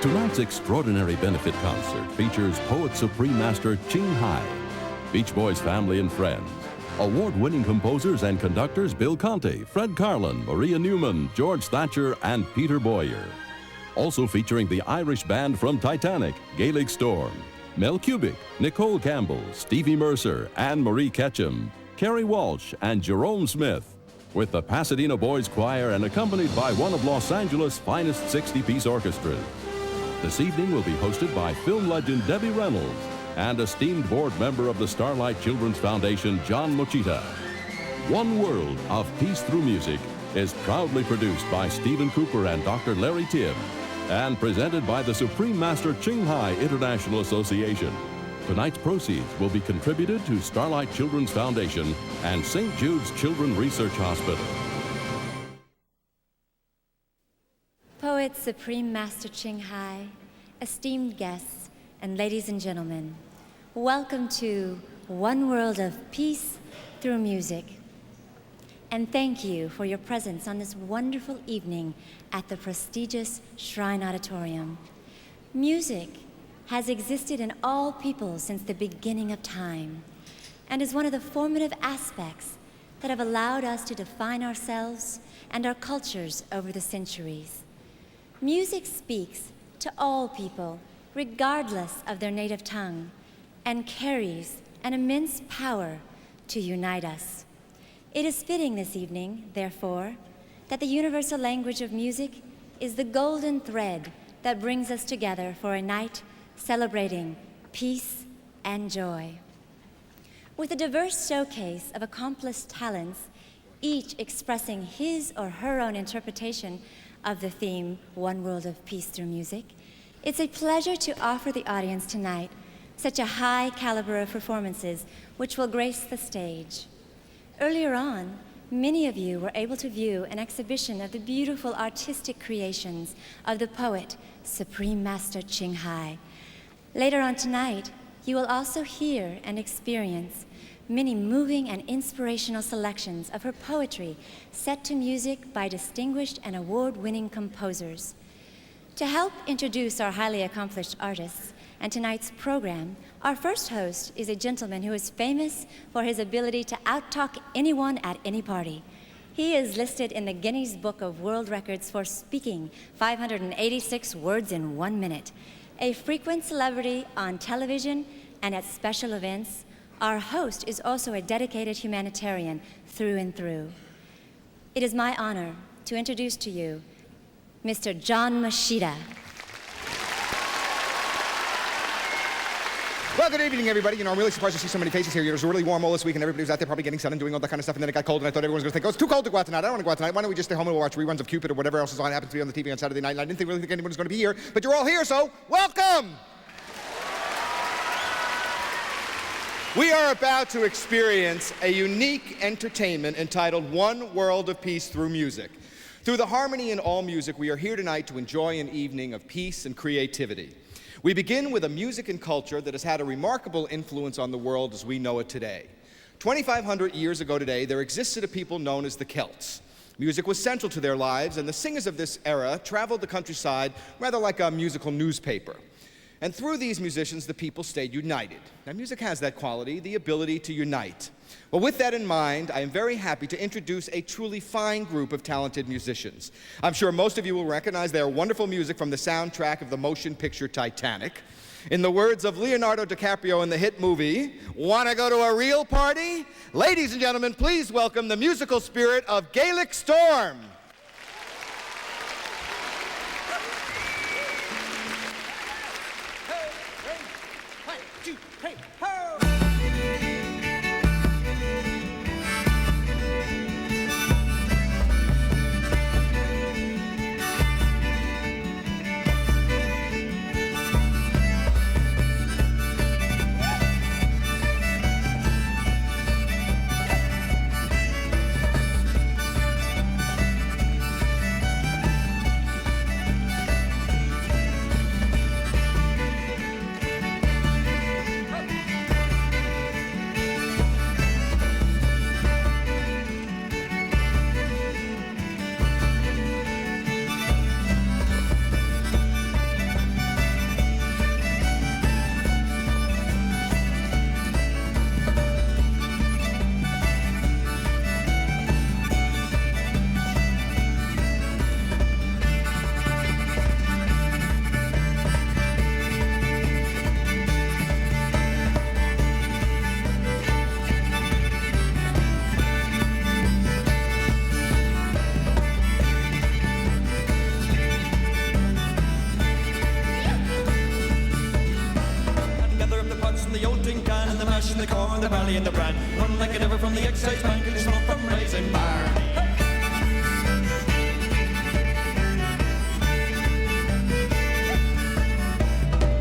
Tonight's extraordinary benefit concert features Poet Supreme Master Ching Hai, Beach Boys family and friends, award-winning composers and conductors Bill Conte, Fred Karlin, Maria Newman, George Thatcher, and Peter Boyer. Also featuring the Irish band from Titanic, Gaelic Storm, Mel Kubick, Nicole Campbell, Stevie Mercer, Anne Marie Ketchum, Kerry Walsh, and Jerome Smith, with the Pasadena Boys Choir and accompanied by one of Los Angeles' finest 60-piece orchestras. This evening will be hosted by film legend Debbie Reynolds and esteemed board member of the Starlight Children's Foundation, John Mochita. One World of Peace Through Music is proudly produced by Stephen Cooper and Dr. Larry Tibb and presented by the Supreme Master Ching Hai International Association. Tonight's proceeds will be contributed to Starlight Children's Foundation and St. Jude's Children's Research Hospital. Poet Supreme Master Ching Hai, esteemed guests, and ladies and gentlemen, welcome to One World of Peace Through Music. And thank you for your presence on this wonderful evening at the prestigious Shrine Auditorium. Music has existed in all people since the beginning of time and is one of the formative aspects that have allowed us to define ourselves and our cultures over the centuries. Music speaks to all people, regardless of their native tongue, and carries an immense power to unite us. It is fitting this evening, therefore, that the universal language of music is the golden thread that brings us together for a night celebrating peace and joy. With a diverse showcase of accomplished talents, each expressing his or her own interpretation of the theme, One World of Peace Through Music, it's a pleasure to offer the audience tonight such a high caliber of performances which will grace the stage. Earlier on, many of you were able to view an exhibition of the beautiful artistic creations of the poet, Supreme Master Ching Hai. Later on tonight, you will also hear and experience many moving and inspirational selections of her poetry set to music by distinguished and award-winning composers. To help introduce our highly accomplished artists and tonight's program, our first host is a gentleman who is famous for his ability to out-talk anyone at any party. He is listed in the Guinness Book of World Records for speaking 586 words in 1 minute. A frequent celebrity on television and at special events, our host is also a dedicated humanitarian through and through. It is my honor to introduce to you Mr. John Mochita. Well, good evening, everybody. You know, I'm really surprised to see so many faces here. It was really warm all this week, and everybody was out there probably getting sun and doing all that kind of stuff, and then it got cold, and I thought everyone was going to think, oh, it's too cold to go out tonight. I don't want to go out tonight. Why don't we just stay home and we'll watch reruns of Cupid or whatever else is on, happens to be on the TV on Saturday night, and I didn't really think anyone was going to be here, but you're all here, so welcome! We are about to experience a unique entertainment entitled One World of Peace Through Music. Through the harmony in all music, we are here tonight to enjoy an evening of peace and creativity. We begin with a music and culture that has had a remarkable influence on the world as we know it today. 2,500 years ago today, there existed a people known as the Celts. Music was central to their lives, and the singers of this era traveled the countryside rather like a musical newspaper. And through these musicians, the people stayed united. Now, music has that quality, the ability to unite. Well, with that in mind, I am very happy to introduce a truly fine group of talented musicians. I'm sure most of you will recognize their wonderful music from the soundtrack of the motion picture Titanic. In the words of Leonardo DiCaprio in the hit movie, "Wanna go to a real party?" Ladies and gentlemen, please welcome the musical spirit of Gaelic Storm. The corn, the barley and the bran, run like a ever from the excise bank and the smoke from raisin bar.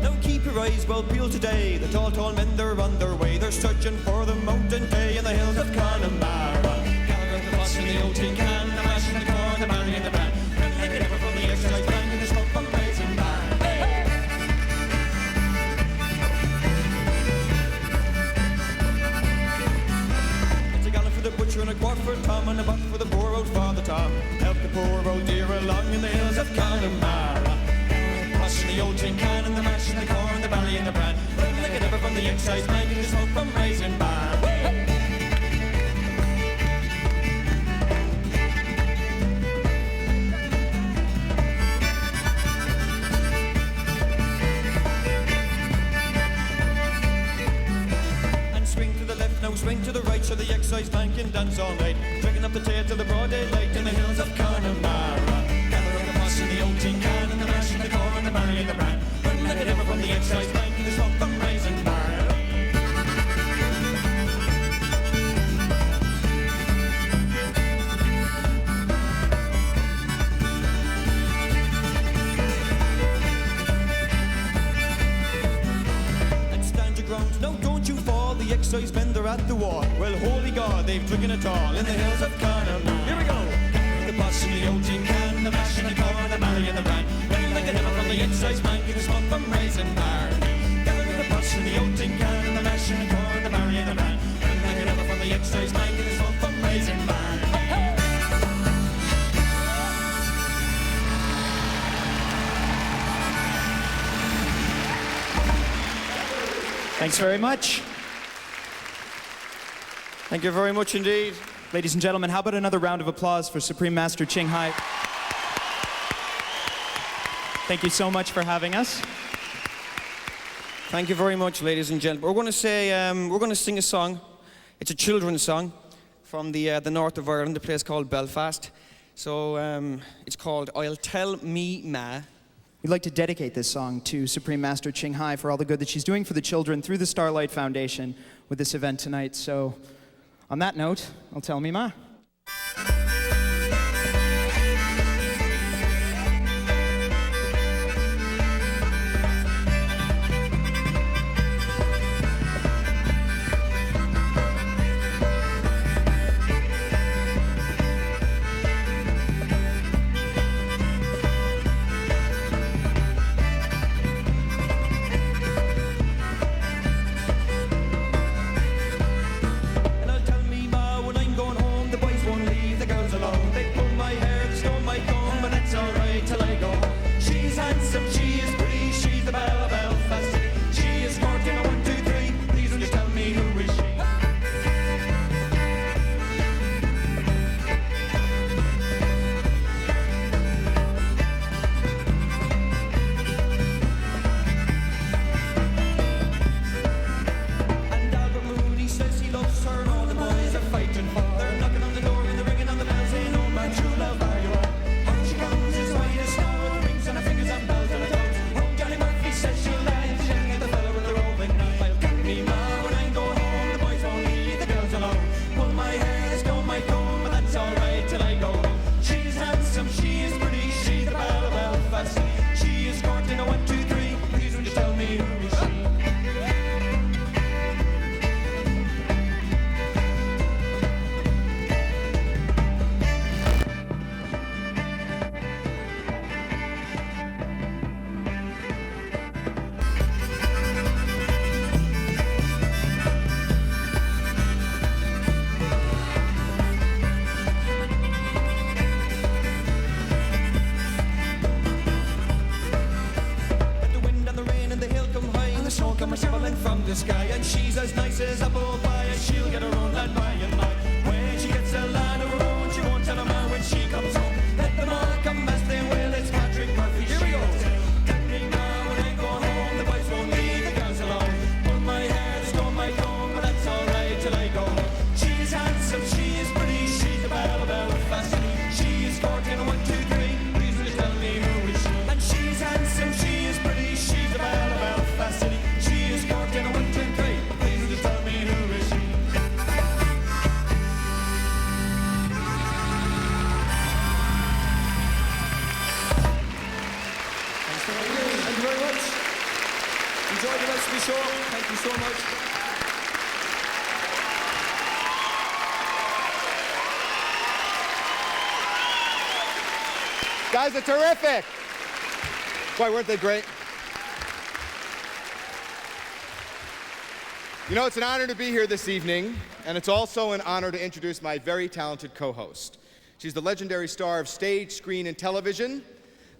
Now keep your eyes well peeled today. The tall men, they're on their way. They're searching for the mountain day in the hills of Connemara. Gather up the bus in the old tin can, the mash and the corn, the barley and the bran, run like a ever from the excise bank and the smoke from raisin bar. Butcher and a quart for Tom and a butt for the poor old Father Tom. Help the poor old dear along in the hills of Connemara. Push in the old tin can and the mash and the corn, the barley and the bran, run like a ever from the excise bank and the smoke from raisin bar. Now swing to the right so the excise bank can dance all night, drinking up the tail till the broad daylight in the hills of Connemara. Gather up the moss in the old tin can and the mash and the corn, the barley and the bran, run like a ever from the excise bank and the smoke from raisin bar. No, don't you fall, the excise men, they're at the wall. Well, holy God, they've drinking it all in the hills of Connemara. Here we go. The bus in the old tin can, the mash and the corn, the barley and the bran, run like a ever from the excise bank and the smoke from raisin bar. Gather the bus in the old tin can, and the mash and the corn, the barley and the bran, run like a ever from the excise bank and the smoke from raisin bar. Thanks very much. Thank you very much indeed. Ladies and gentlemen, how about another round of applause for Supreme Master Ching Hai? Thank you so much for having us. Thank you very much, ladies and gentlemen. We're going to sing a song. It's a children's song from the north of Ireland, a place called Belfast. So it's called "I'll Tell Me Ma." We'd like to dedicate this song to Supreme Master Ching Hai for all the good that she's doing for the children through the Starlight Foundation with this event tonight. So, on that note, I'll tell me ma. the sky. And she's as nice as apple pie, and she'll get her own land by and by. When she gets a land of her own, she won't tell her man when she comes home. Let them all come as they will, it's Patrick Murphy. Here we go. Get me now when I go home, the boys won't leave the girls alone. Pull my hair, stole my comb, but that's alright till I go home. She is handsome, she is pretty, she's a belle of Belfast. She is courting 1, 2, 3, please will you tell me who is she? And she's handsome, she is pretty, she's a belle of Belfast City. She is courting 1, 2, 3, please will you tell me who is she? Thank you very much. Enjoy the rest of the show. Thank you so much. Guys are terrific. Boy, weren't they great? You know, it's an honor to be here this evening, and it's also an honor to introduce my very talented co-host. She's the legendary star of stage, screen, and television.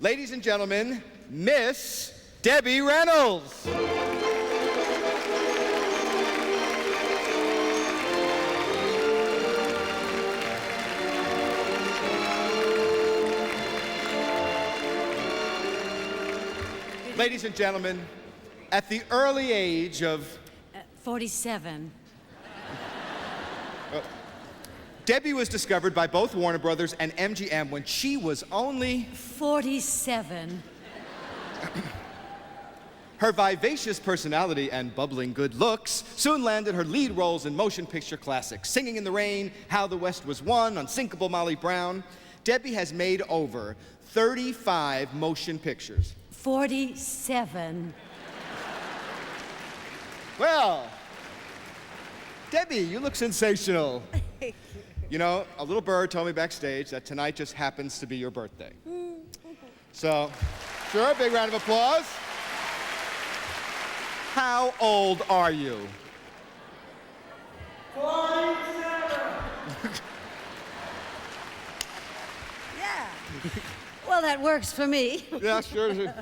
Ladies and gentlemen, Miss Debbie Reynolds. Ladies and gentlemen, at the early age of 47. Debbie was discovered by both Warner Brothers and MGM when she was only 47. Her vivacious personality and bubbling good looks soon landed her lead roles in motion picture classics, Singing in the Rain, How the West Was Won, Unsinkable Molly Brown. Debbie has made over 35 motion pictures. 47. Well, Debbie, you look sensational. You know, a little bird told me backstage that tonight just happens to be your birthday. So, sure, big round of applause. How old are you? 47. Yeah. Well, that works for me. Yeah, sure.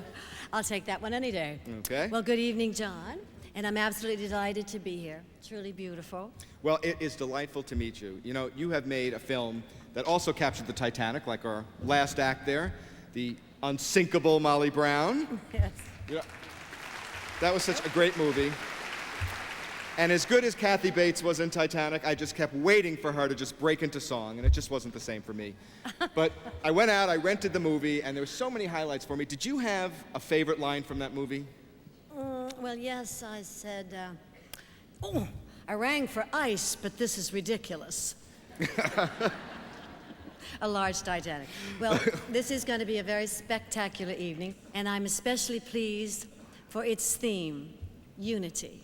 I'll take that one any day. Okay. Well, good evening, John. And I'm absolutely delighted to be here. Truly beautiful. Well, it is delightful to meet you. You know, you have made a film that also captured the Titanic, like our last act there, the Unsinkable Molly Brown. Yes. Yeah. That was such a great movie. And as good as Kathy Bates was in Titanic, I just kept waiting for her to just break into song, and it just wasn't the same for me. But I went out, I rented the movie, and there were so many highlights for me. Did you have a favorite line from that movie? Well, yes, I said, oh, I rang for ice, but this is ridiculous. A large Titanic. Well, this is going to be a very spectacular evening, and I'm especially pleased for its theme, unity.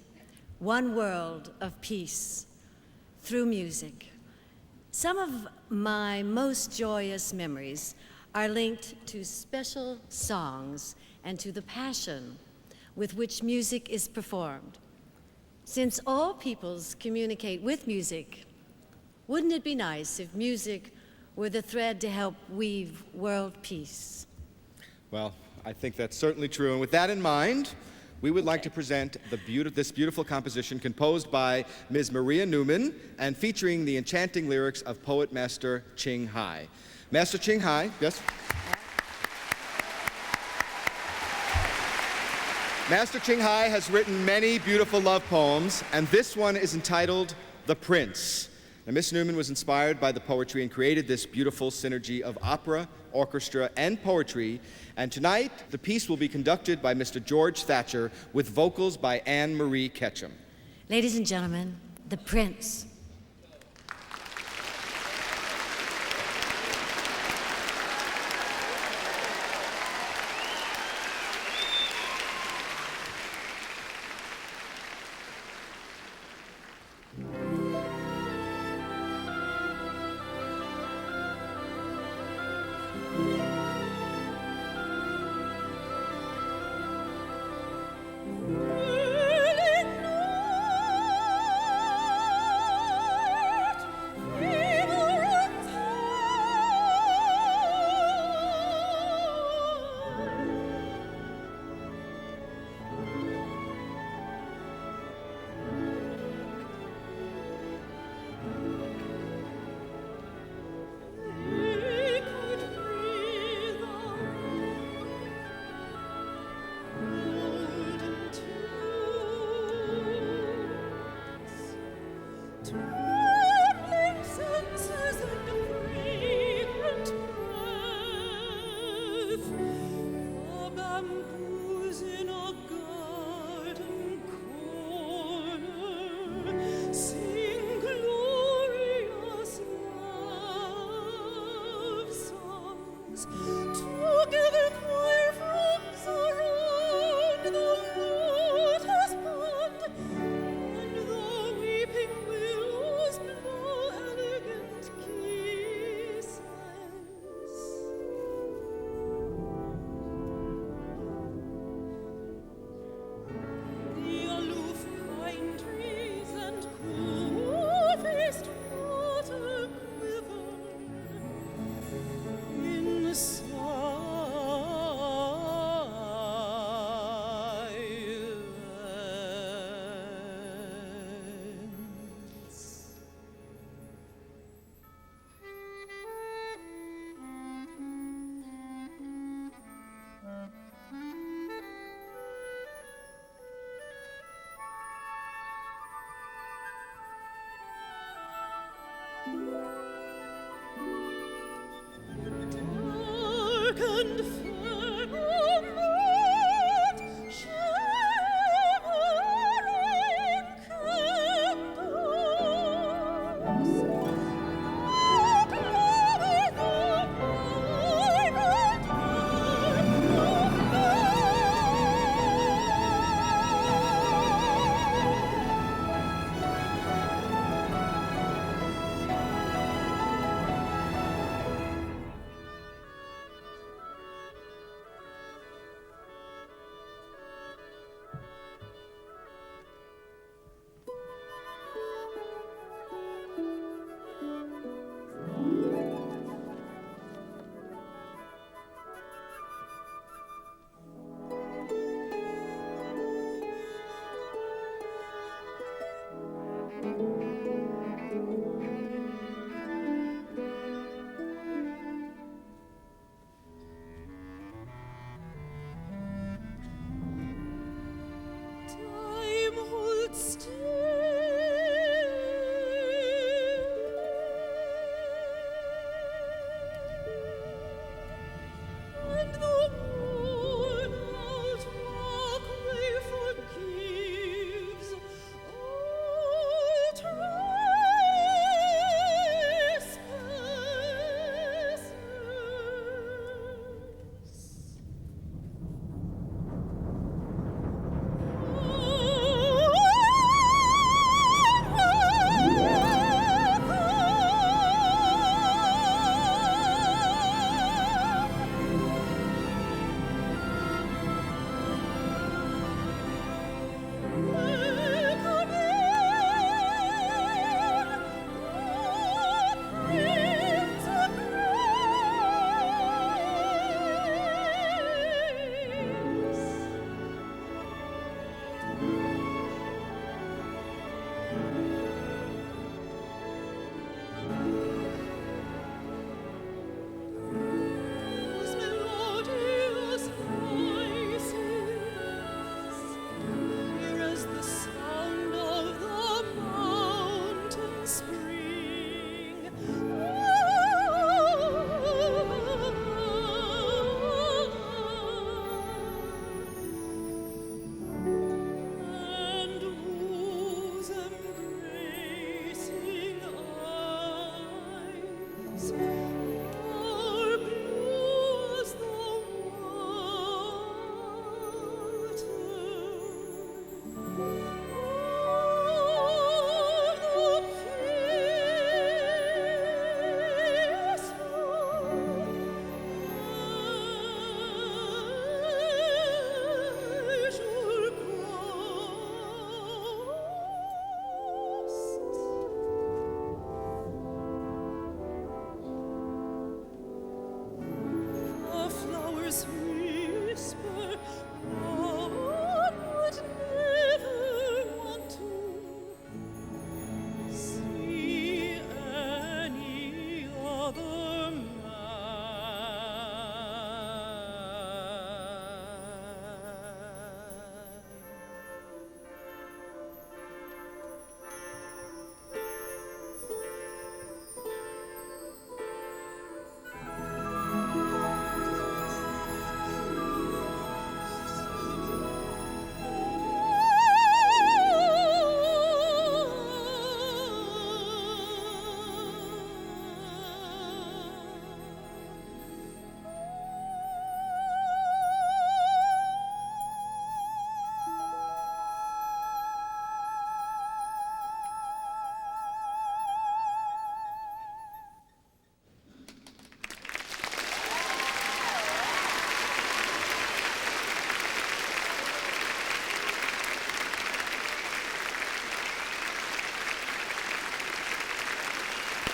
One world of peace through music. Some of my most joyous memories are linked to special songs and to the passion with which music is performed. Since all peoples communicate with music, wouldn't it be nice if music were the thread to help weave world peace? Well, I think that's certainly true. And with that in mind, we would like to present this beautiful composition composed by Ms. Maria Newman and featuring the enchanting lyrics of poet Master Ching Hai. Master Ching Hai, yes? Master Ching Hai has written many beautiful love poems, and this one is entitled The Prince. Now, Miss Newman was inspired by the poetry and created this beautiful synergy of opera, orchestra, and poetry. And tonight, the piece will be conducted by Mr. George Thatcher with vocals by Anne Marie Ketchum. Ladies and gentlemen, The Prince. trembling senses and fragrant breath. The bamboos in a garden corner sing glorious love songs. Together choir frogs around the lotus pond, and the weeping willows blow elegant kisses. The aloof pine trees and cool-faced water quiver in silence. Dark and firmament, shimmering candles. Glory the private Time holds still, and the worn-out walkway forgives all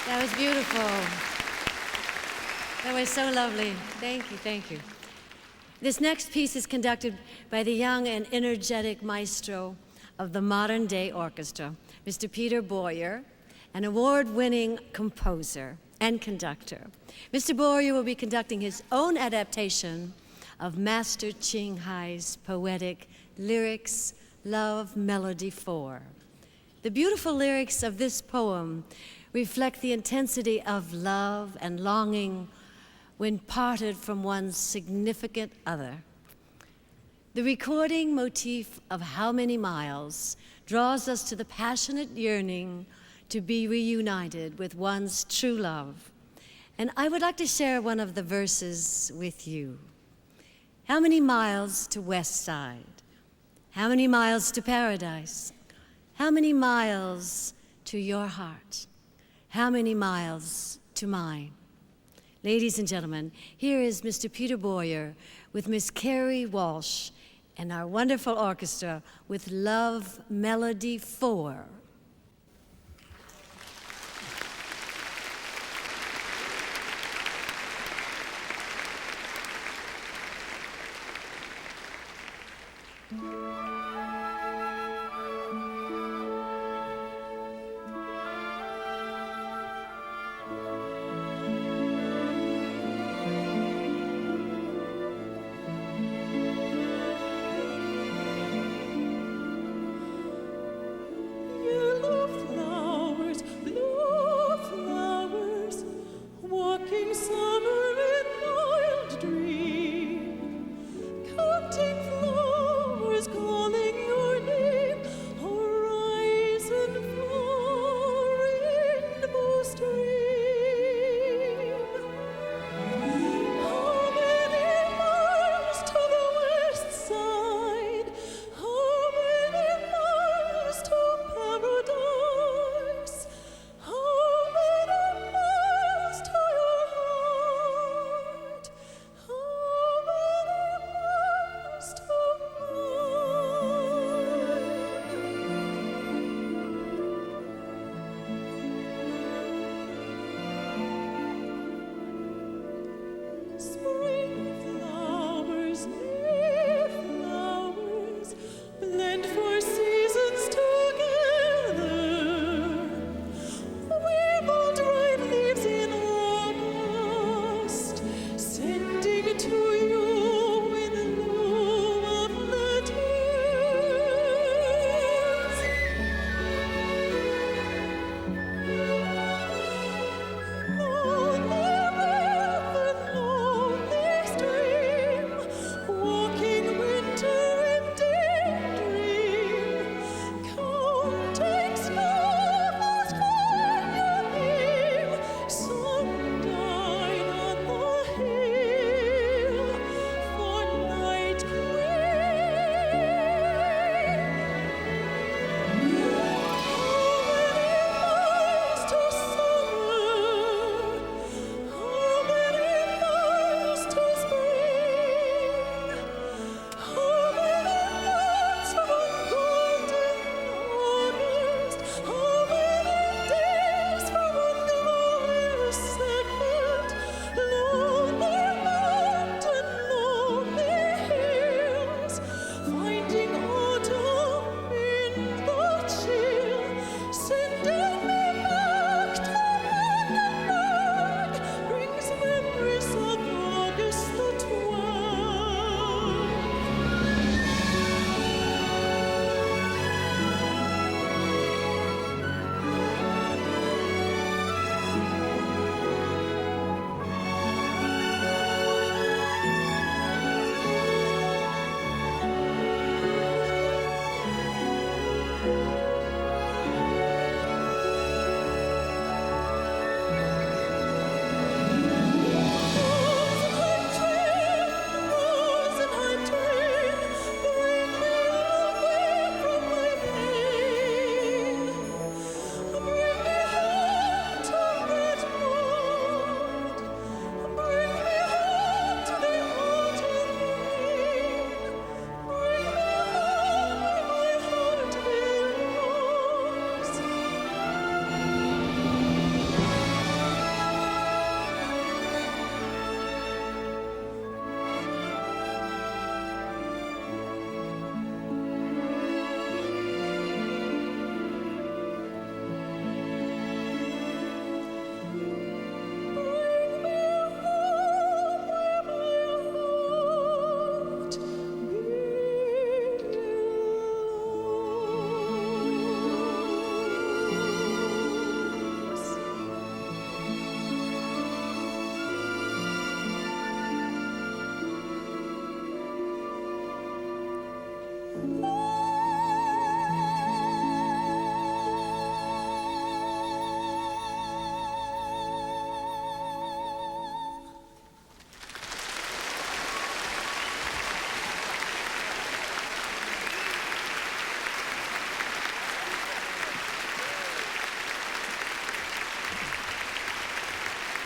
That was beautiful. That was so lovely. Thank you, thank you. This next piece is conducted by the young and energetic maestro of the modern day orchestra, Mr. Peter Boyer, an award-winning composer and conductor. Mr. Boyer will be conducting his own adaptation of Master Ching Hai's poetic lyrics, Love Melody 4. The beautiful lyrics of this poem reflect the intensity of love and longing when parted from one's significant other. The recording motif of How Many Miles draws us to the passionate yearning to be reunited with one's true love. And I would like to share one of the verses with you. How many miles to West Side? How many miles to paradise? How many miles to your heart? How many miles to mine? Ladies and gentlemen, here is Mr. Peter Boyer with Miss Carrie Walsh and our wonderful orchestra with Love Melody 4. Yellow flowers, walking summer in wild dream, counting flowers.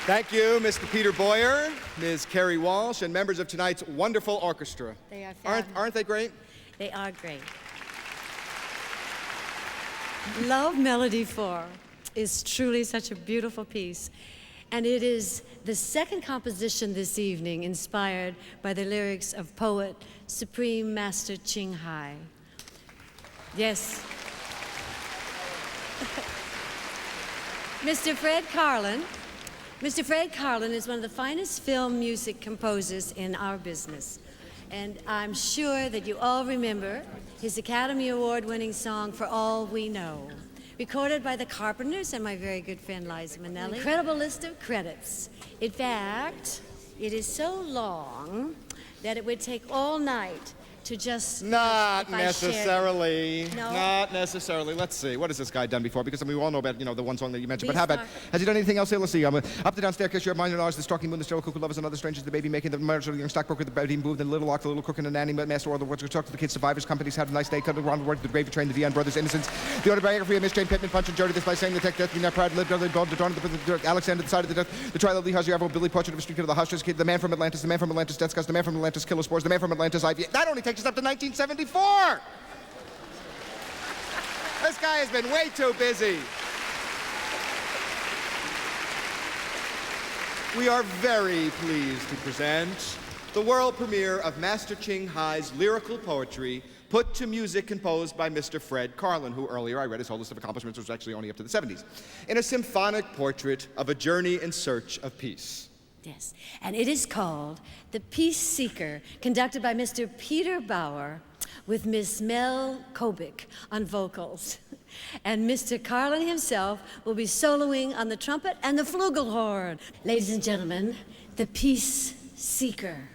Thank you, Mr. Peter Boyer, Ms. Carrie Walsh, and members of tonight's wonderful orchestra. They are fabulous. Aren't they great? They are great. Love Melody 4 is truly such a beautiful piece, and it is the second composition this evening inspired by the lyrics of poet Supreme Master Ching Hai. Yes. Mr. Fred Karlin is one of the finest film music composers in our business. And I'm sure that you all remember his Academy Award-winning song, For All We Know, recorded by the Carpenters and my very good friend Liza Minnelli. An incredible list of credits. In fact, it is so long that it would take all night to just... Not necessarily. No? Not necessarily. Let's see. What has this guy done before? Because I mean, we all know about, the one song that you mentioned. But how about, has he done anything else here? Let's see. Up the down staircase, you have minor knowledge, the stalking moon, the sterile cuckoo lovers, and other strangers, the baby making, the murders of the young stockbroker, the baby moved, the little lock, the little cook, and the nanny, master, all the words, talk to the kids, survivors, companies, had a nice day, cut around the work, the gravy train, the Vian brothers, innocence, the autobiography of Miss Jane Pittman, Punch and Jody, this by saying the tech death, not proud, lived, the dawn, the Alexander, the side of the death, the trial of Lee Hazy, Billy, portrait of a street kid of the Hushers, kid, the man from Atlantis, Death Scars, the man from Atlantis, Killer Spores, the man from Atlantis, Ivy. That only takes us up to 1974. This guy has been way too busy. We are very pleased to present the world premiere of Master Ching Hai's lyrical poetry, put to music composed by Mr. Fred Karlin, who earlier I read his whole list of accomplishments, was actually only up to the 70s, in a symphonic portrait of a journey in search of peace. Yes, and it is called The Peace Seeker, conducted by Mr. Peter Bauer, with Miss Mel Kobik on vocals. And Mr. Karlin himself will be soloing on the trumpet and the flugelhorn. Ladies and gentlemen, The Peace Seeker.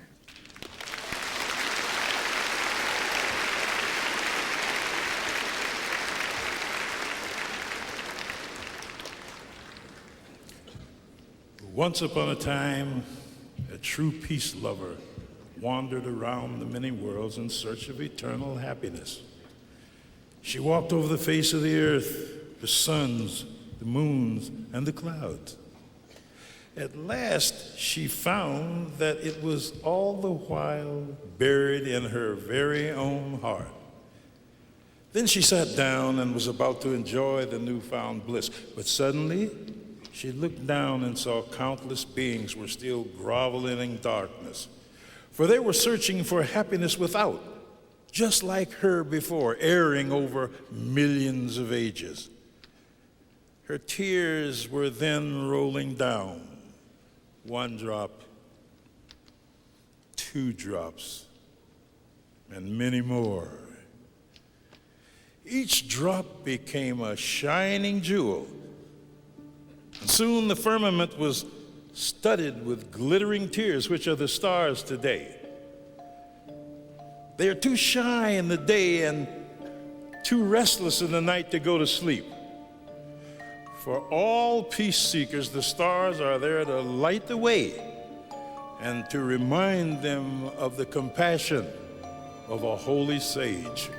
Once upon a time, a true peace lover wandered around the many worlds in search of eternal happiness. She walked over the face of the earth, the suns, the moons, and the clouds. At last, she found that it was all the while buried in her very own heart. Then she sat down and was about to enjoy the newfound bliss, but suddenly, she looked down and saw countless beings were still groveling in darkness. For they were searching for happiness without, just like her before, erring over millions of ages. Her tears were then rolling down, 1 drop, 2 drops, and many more. Each drop became a shining jewel, and soon the firmament was studded with glittering tears, which are the stars today. They are too shy in the day and too restless in the night to go to sleep. For all peace seekers, the stars are there to light the way and to remind them of the compassion of a holy sage.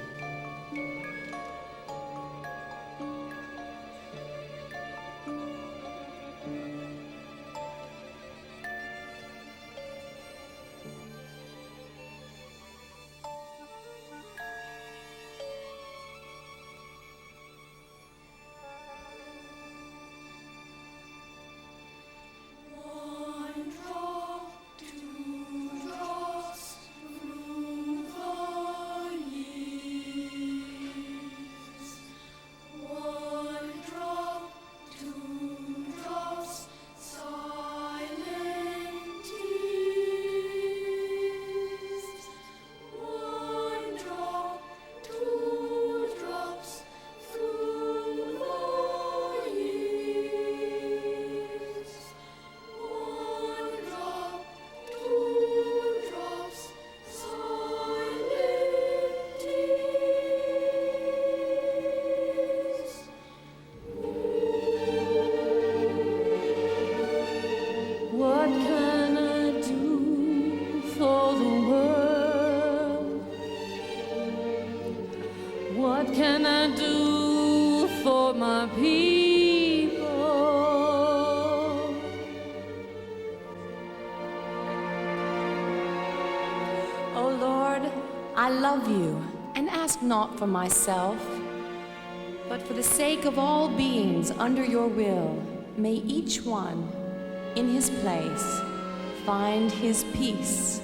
What can I do for my people? love you and ask not for myself, but for the sake of all beings under your will, may each one, in his place, find his peace.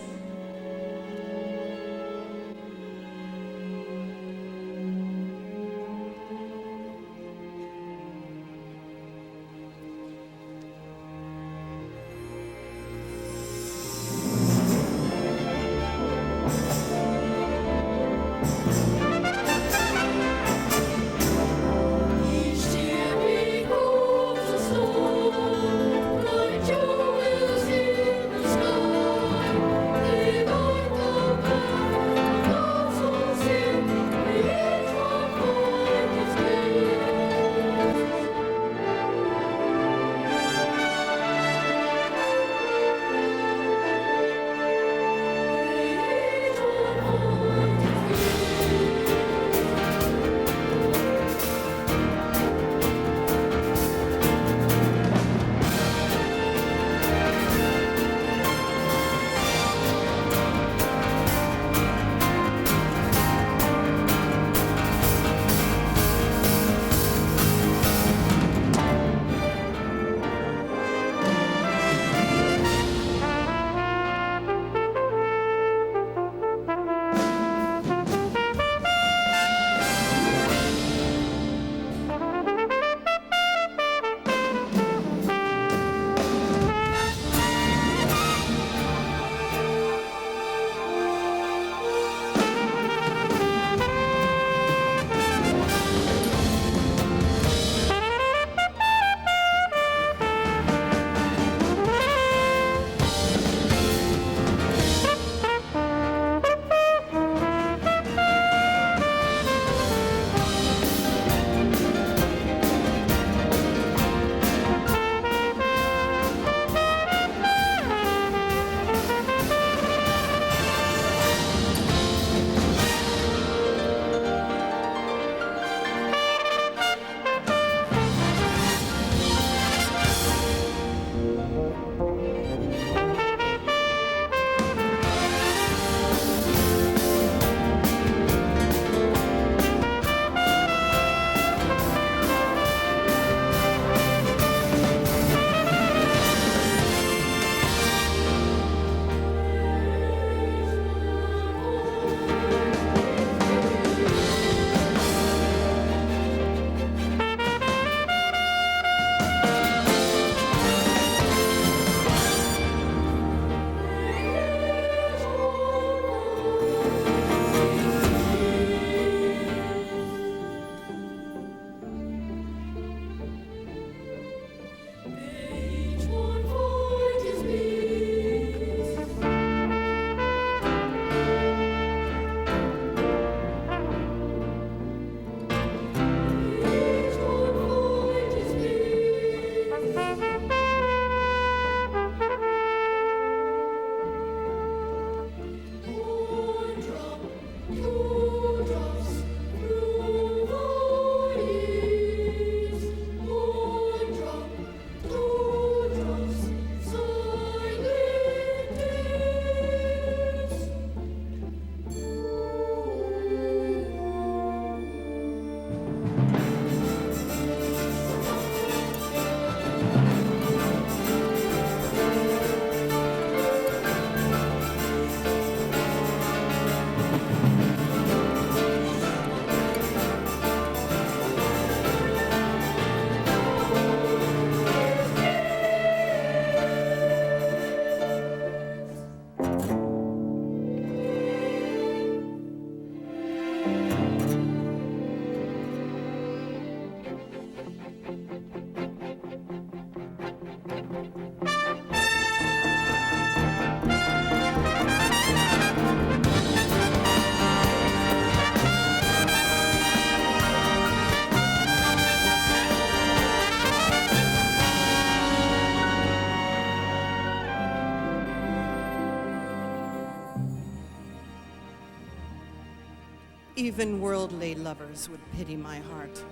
Even worldly lovers would pity my heart,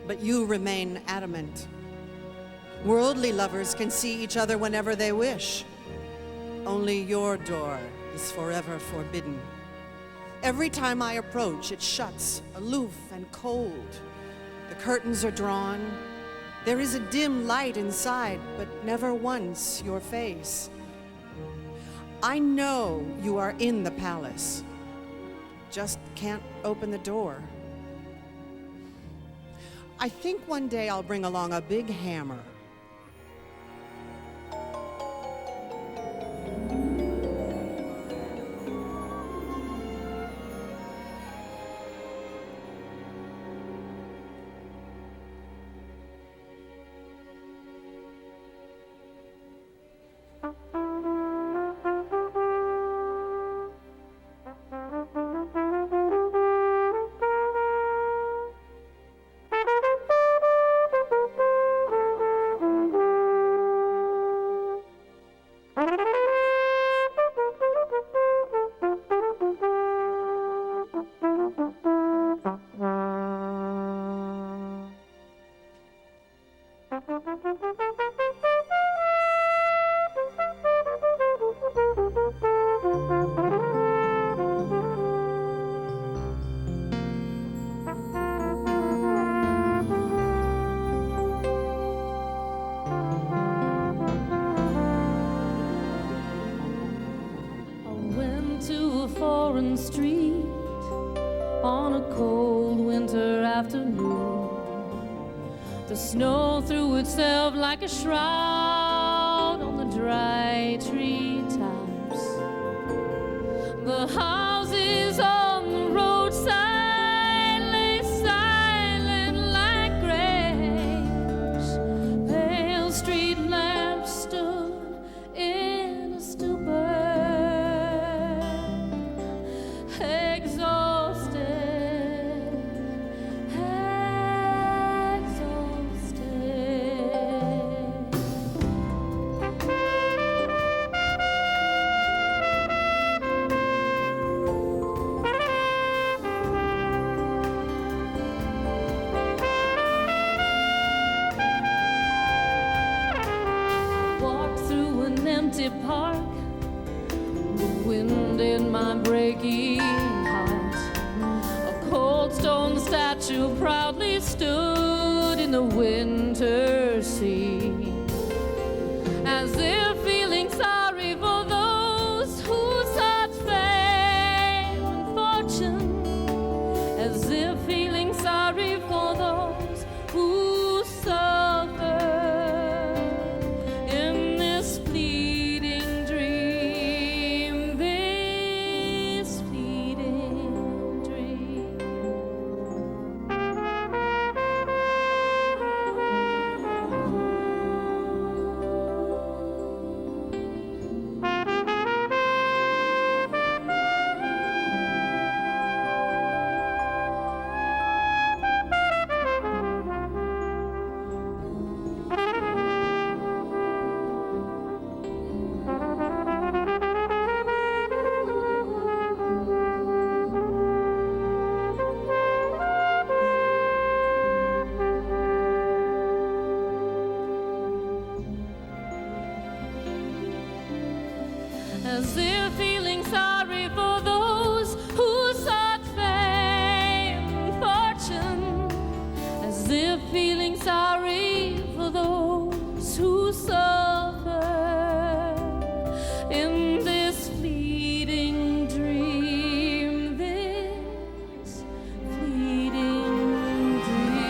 but you remain adamant. Worldly lovers can see each other whenever they wish. Only your door is forever forbidden. Every time I approach, it shuts, aloof and cold. The curtains are drawn. There is a dim light inside, but never once your face. I know you are in the palace, just can't open the door. I think one day I'll bring along a big hammer. foreign street on a cold winter afternoon. The snow threw itself like a shroud on the dry treetops. The houses on the roadside lay silent like graves. Pale street lamps stood in a stupor. Park, the wind in my breaking heart. A cold stone statue proudly stood in the winter sea, as if feeling sorry for those who sought fame and fortune, as if feeling sorry for those who suffer. As if feeling sorry for those who sought fame and fortune, as if feeling sorry for those who suffer in this fleeting dream, this fleeting dream.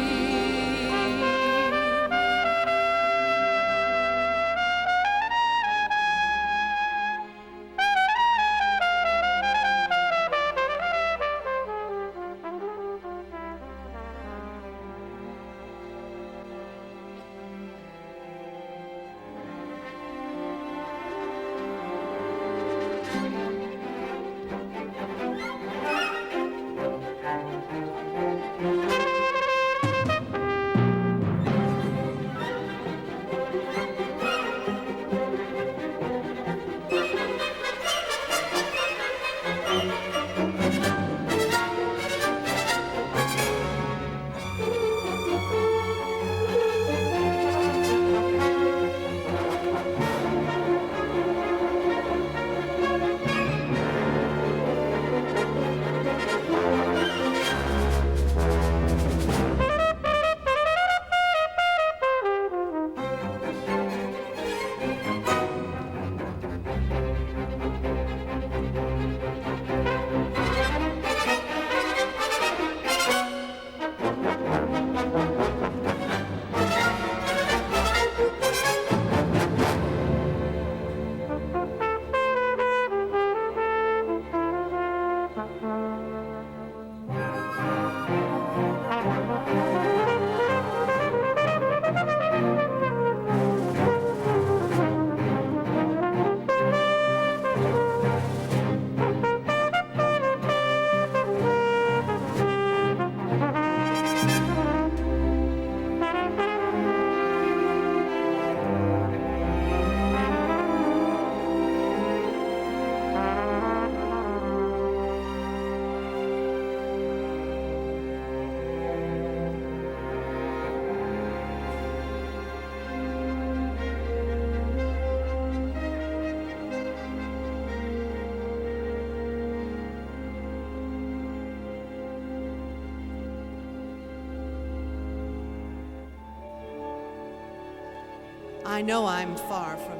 I know I'm far from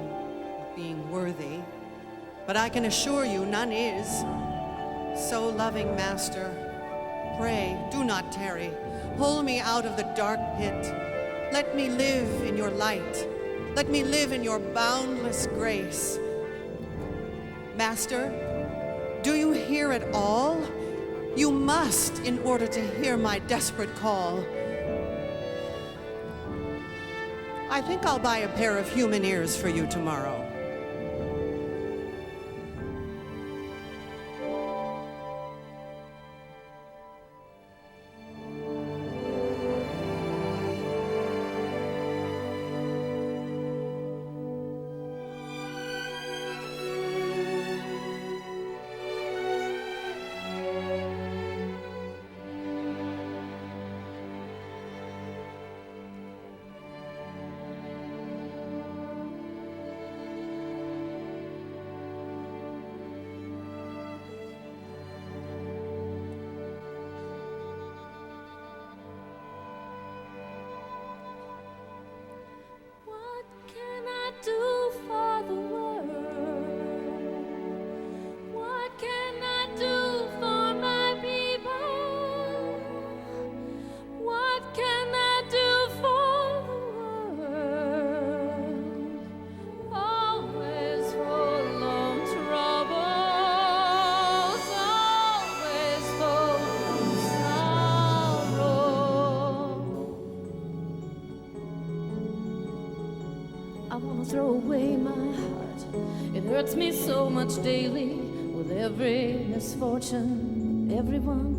being worthy, but I can assure you none is. So, loving Master, pray, do not tarry. Pull me out of the dark pit. Let me live in your light. Let me live in your boundless grace. Master, do you hear it all? You must in order to hear my desperate call. I think I'll buy a pair of human ears for you tomorrow. I wanna throw away my heart. It hurts me so much daily with every misfortune, everyone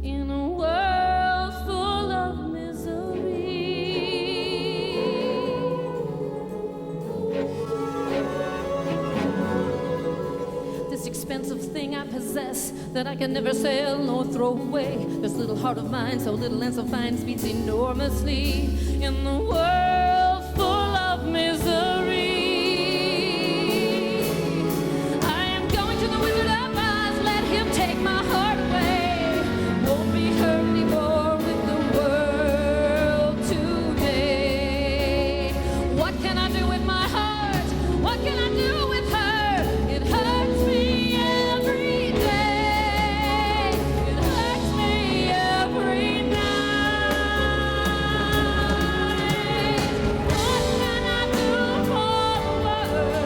in a world full of misery. This expensive thing I possess that I can never sell nor throw away. This little heart of mine, so little and so fine, beats enormously in the world full of misery. I am going to the Wizard of Oz, let him take my heart away. Won't be hurt anymore with the world today. What can I do with my heart? What can I do with her? It hurts me every day. It hurts me every night. What can I do for the world?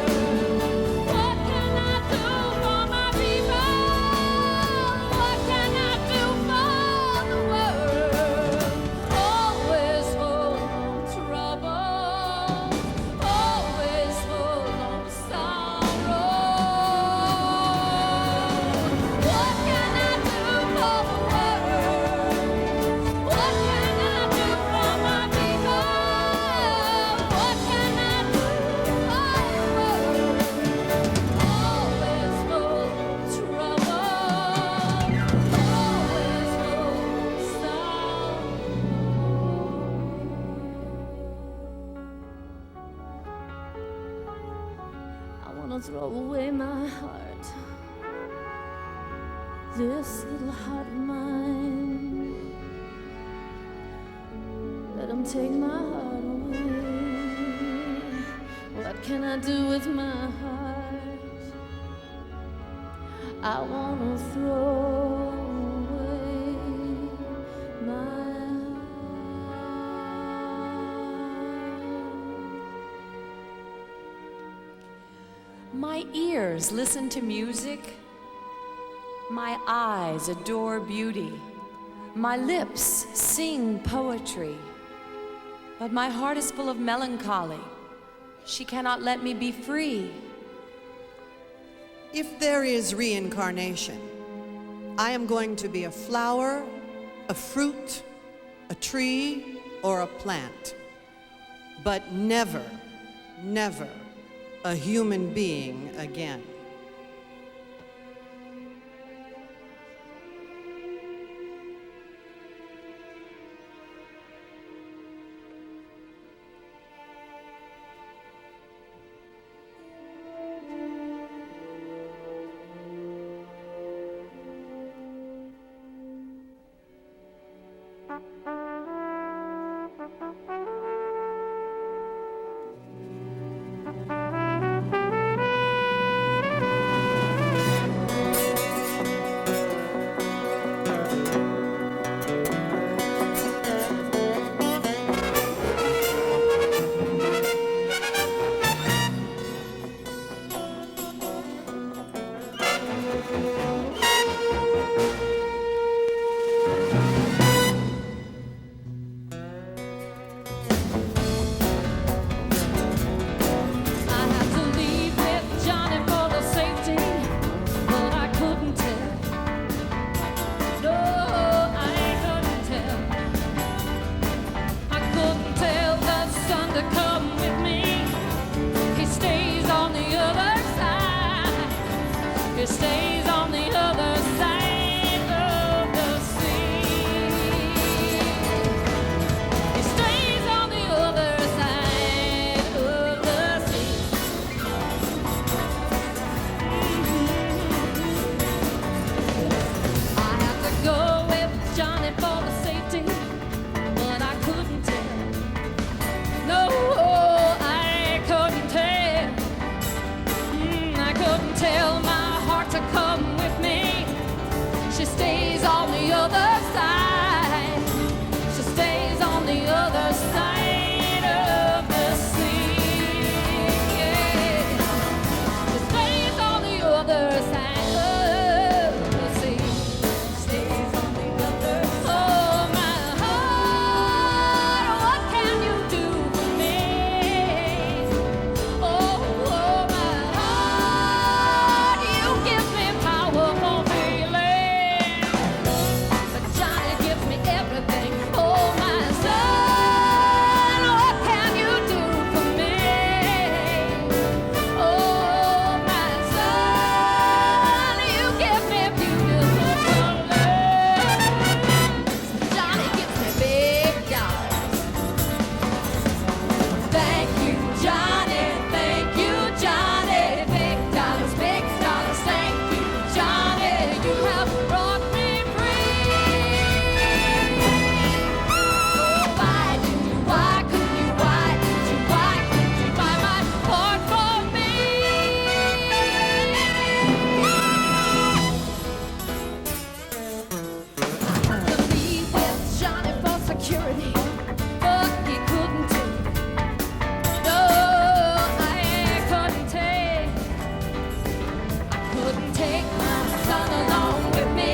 What can I do for my people? What can I do for the world? Always full of trouble, always full of sorrow. What can I do for the world? What can I do for my people? What can I do for the world? Always full of trouble, always full of sorrow. I wanna throw away my heart, this little heart of mine. Let him take my heart away. What can I do with my heart? I wanna throw away my heart. My ears listen to music. My eyes adore beauty. My lips sing poetry. But my heart is full of melancholy. She cannot let me be free. If there is reincarnation, I am going to be a flower, a fruit, a tree, or a plant. But never, never a human being again. She stays on the other side of the sea. She stays on the other side of the sea. I have to go with Johnny for the safety, but I couldn't tell. No, I couldn't tell. I couldn't tell my heart to come with me. She stays on the other side. She stays on the other side of the sea. Yeah. She stays on the other side of the sea. Stays on the other side. Oh, my heart, what can you do for me? Oh, my heart, you give me powerful feeling. But Johnny gives me everything. Oh, my son, what can you do for me? Oh, my son, you give me beautiful colors. Johnny gives me big dollars. Thank you, Johnny. Thank you, Johnny. Big dollars, thank you, Johnny. You have brought me free. Oh, why couldn't you buy my heart for me? I could leave with Johnny for security, but he couldn't take. No, I couldn't take my son along with me.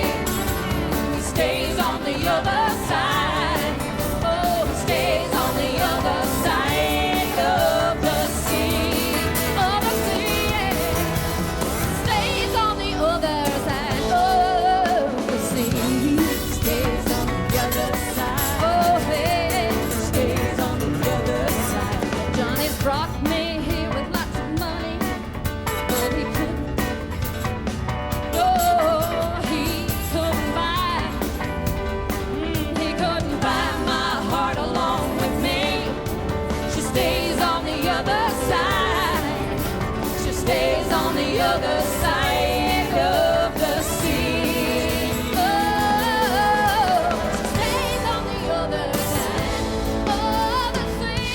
He stays on the other side. Oh, he stays on the other side of the sea. Of the sea, yeah. Stays on the other side of the sea. Stays on the other side. Oh, hey, stays on the other side. Johnny's brought me here with lots of money, but he couldn't. No, he couldn't buy. He couldn't buy my heart along with me. She stays on the other side. She stays on the other side of the sea. Oh, she stays on the other side of the sea.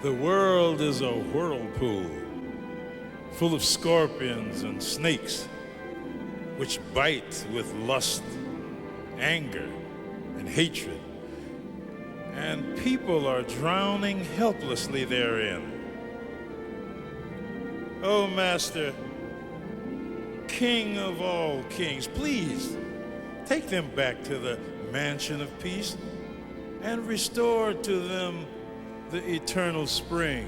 The world is a whirlpool full of scorpions and snakes which bite with lust, anger, and hatred. And people are drowning helplessly therein. Oh, Master, King of all kings, please take them back to the mansion of peace and restore to them the eternal spring.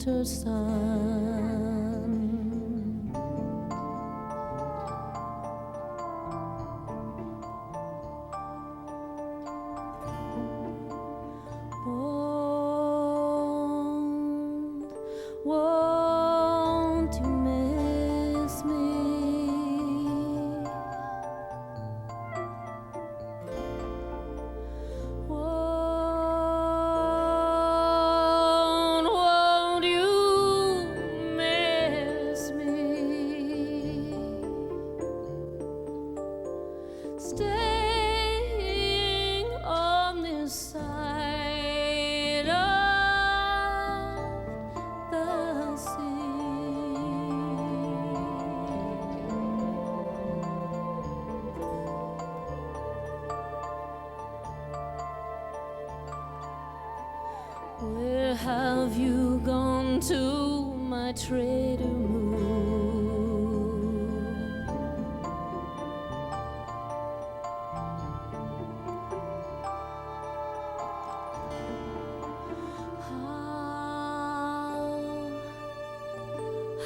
winter sun. Won't you miss me? Won't you miss me? Staying on this side of the sea. Where have you gone to, my traitor moon?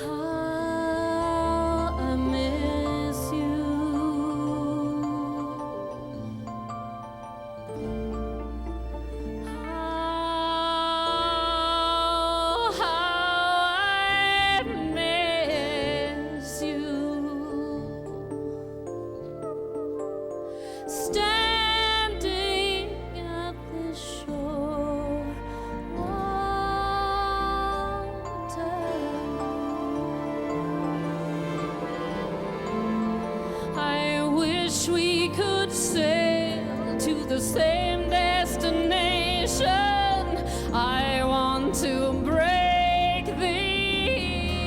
How I miss you. How I miss you. Standing at the shore, I wish we could sail to the same destination. I want to break these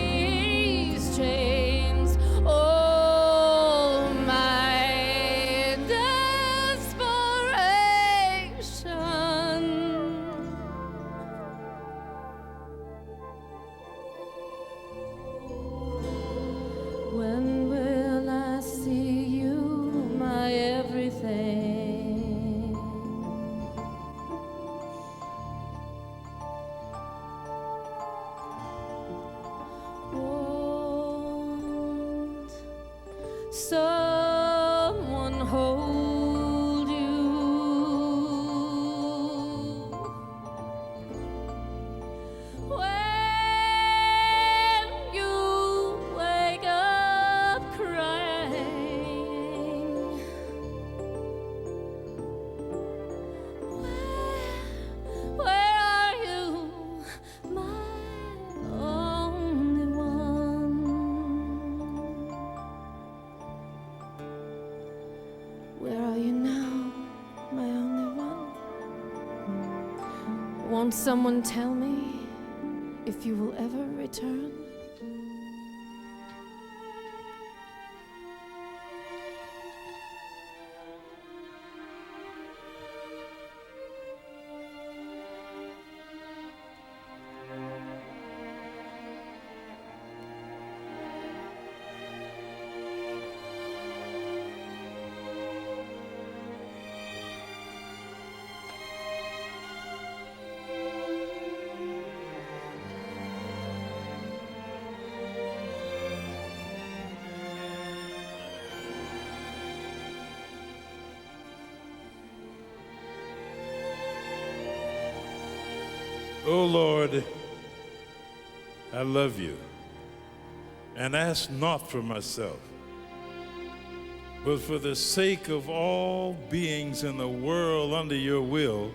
chains. Oh, my desperation. When will I see you, my everything? Won't someone hold you? When you wake up crying, where are you, my only one? Where are you now, my only one? Won't someone tell me if you will ever return? O Lord, I love you and ask not for myself, but for the sake of all beings in the world under your will,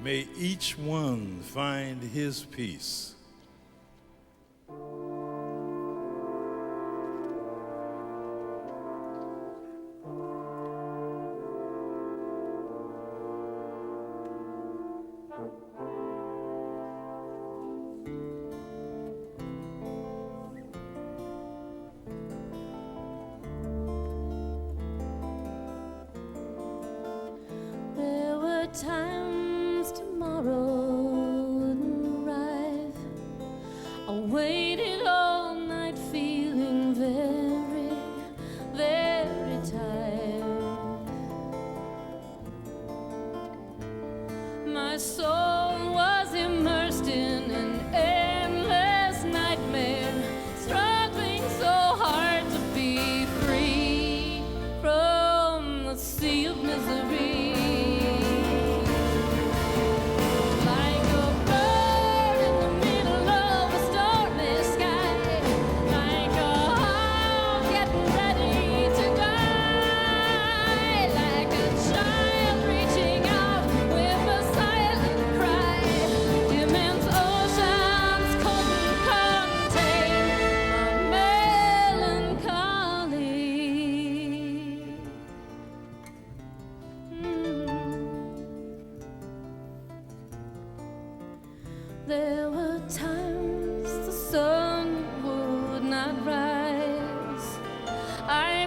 may each one find his peace. There were times tomorrow wouldn't arrive. I waited all night feeling very, very tired. My soul was immersed in an air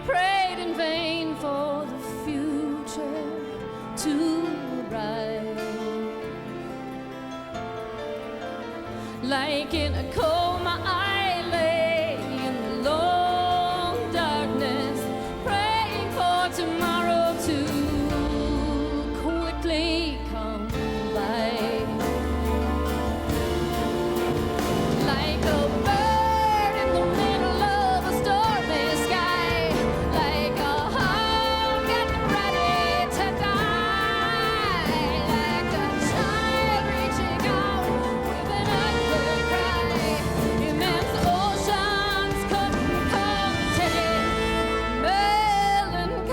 prayed in vain for the future to arrive. Like in a coma, I lay in the long darkness, praying for tomorrow to quickly come by. Like a bird in the middle of a stormy sky, like a hawk getting ready to die, like a child reaching out with an upward cry. Immense oceans couldn't contain melancholy.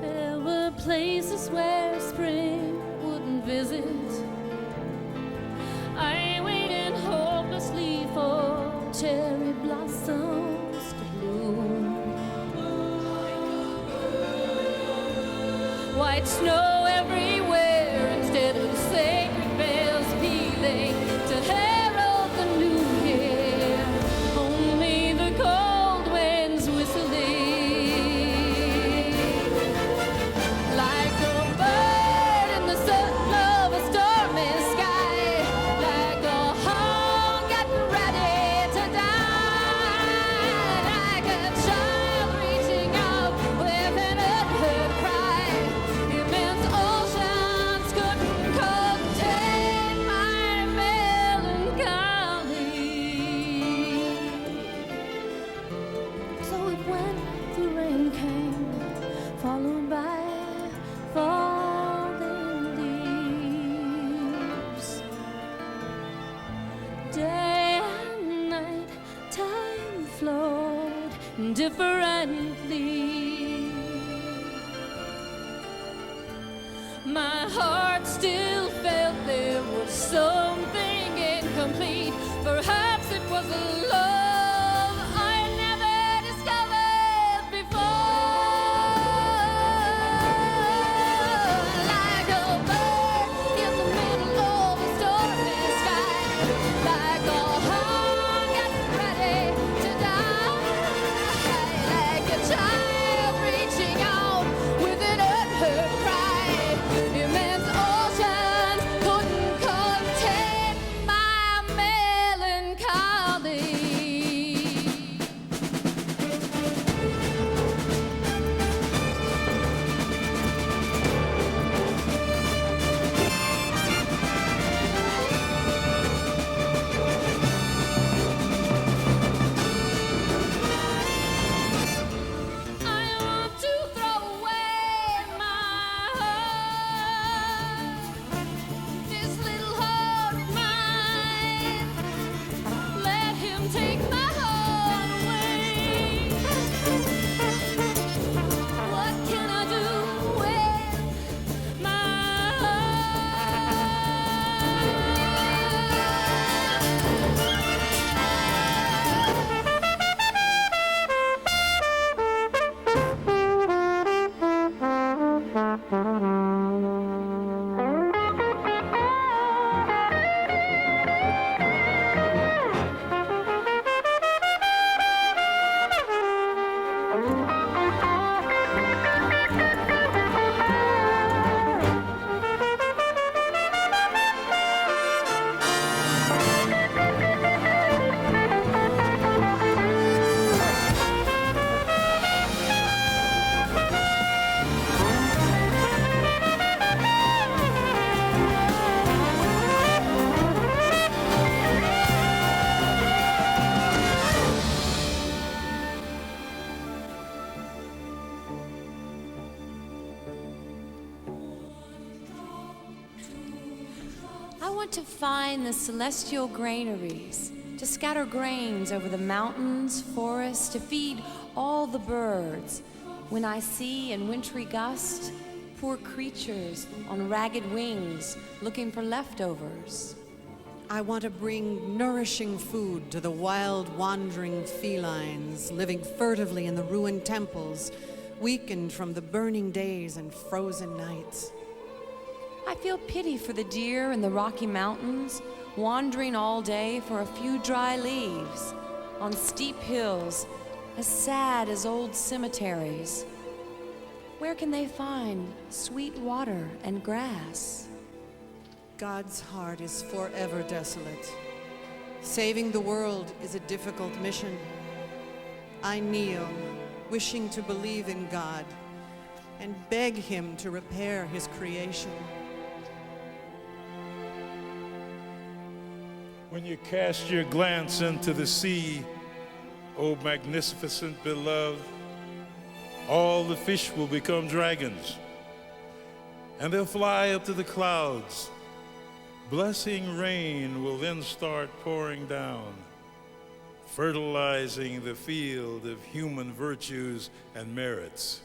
There were places where spring wouldn't visit. I waited hopelessly for cherry blossoms to bloom. White snow everywhere instead of sacred bells pealing to herald the new year. Only the cold winds whistling. Like a bird in the sun of a stormy sky, like a hawk getting ready to die, like a child reaching out with an unheard cry. Immense oceans couldn't contain my melancholy. So it went, the rain came, followed by falling leaves. Day and night, time flowed differently. My heart still felt there was something incomplete. Perhaps it was a love I never discovered before. Like a bird in the middle of a stormy sky, like a hawk getting ready to die, like a child reaching out with an unheard cry. Immense oceans couldn't contain my melancholy. I want to throw away my heart, this little heart of mine. Let him take my heart away. What can I do with my want to find the celestial granaries, to scatter grains over the mountains, forests, to feed all the birds. When I see in wintry gust, poor creatures on ragged wings looking for leftovers. I want to bring nourishing food to the wild wandering felines living furtively in the ruined temples, weakened from the burning days and frozen nights. I feel pity for the deer in the Rocky Mountains, wandering all day for a few dry leaves, on steep hills, as sad as old cemeteries. Where can they find sweet water and grass? God's heart is forever desolate. Saving the world is a difficult mission. I kneel, wishing to believe in God, and beg him to repair his creation. When you cast your glance into the sea, O magnificent beloved, all the fish will become dragons, and they'll fly up to the clouds. Blessing rain will then start pouring down, fertilizing the field of human virtues and merits.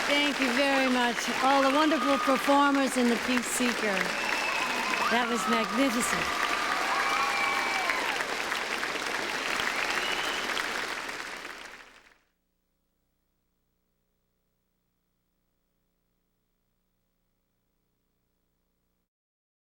Thank you very much. All the wonderful performers in the Peace Seeker. That was magnificent.